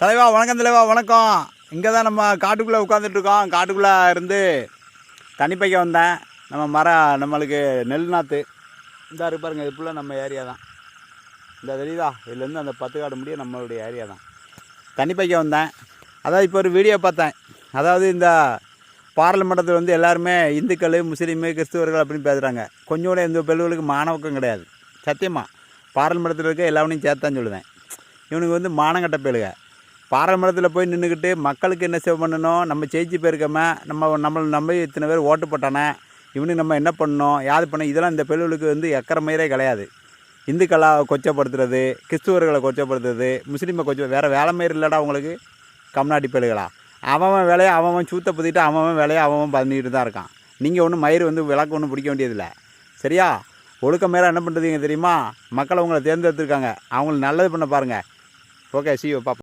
தலைவா வணக்கம், தலைவா வணக்கம். இங்கே தான் நம்ம காட்டுக்குள்ளே உட்காந்துட்ருக்கோம். காட்டுக்குள்ளே இருந்து தண்ணி பைக்க வந்தேன். நம்மளுக்கு நெல் நாற்று இந்த இருப்பாருங்க. இது ஃபுல்லாக நம்ம ஏரியா தான். இந்த தெரியுதா, இதுலேருந்து அந்த 10 காடு முடிய நம்மளுடைய ஏரியா தான். தண்ணி பைக்க வந்தேன். அதாவது இப்போ ஒரு வீடியோ பார்த்தேன். அதாவது இந்த பாராளுமன்றத்தில் வந்து எல்லாருமே இந்துக்கள், முஸ்லீமு, கிறிஸ்துவர்கள் அப்படின்னு பேசுகிறாங்க. கொஞ்சம் கூட எந்த பெண்களுக்கு மாணவக்கம் கிடையாது. சத்தியமாக பாராளுமன்றத்தில் இருக்க எல்லாவனையும் சேர்த்தான்னு சொல்லுவேன். இவனுக்கு வந்து மானங்கட்ட பேளுக. பாராளுமன்றத்தில் போய் நின்றுக்கிட்டு மக்களுக்கு என்ன சேவை பண்ணணும், நம்ம ஜெயிச்சு போயிருக்கோம, நம்மளை நம்பி இத்தனை பேர் ஓட்டு போட்டானே, இவனுக்கு நம்ம என்ன பண்ணணும், யாது பண்ணணும், இதெல்லாம் இந்த பெண்களுக்கு வந்து எக்கரமயிரே கிடையாது. இந்துக்களை கொச்சப்படுத்துறது, கிறிஸ்துவர்களை கொச்சப்படுத்துறது, முஸ்லீமை வேறு வேலை மயிர் இல்லைடா அவங்களுக்கு. கம்நாட்டி பெண்களா அவன் வேலையை அவன் சூத்த பற்றிட்டு அவன் வேலையை அவன் பண்ணிட்டு தான் இருக்கான். நீங்கள் ஒன்றும் மயிர் வந்து விளக்கு ஒன்றும் பிடிக்க வேண்டியதில்லை. சரியா? ஒழுக்க மேலே என்ன பண்ணுறதுங்க தெரியுமா? மக்களை உங்களை தேர்ந்தெடுத்துருக்காங்க, அவங்களுக்கு நல்லது பண்ண பாருங்கள். ஓகே, see you, பாப்பா.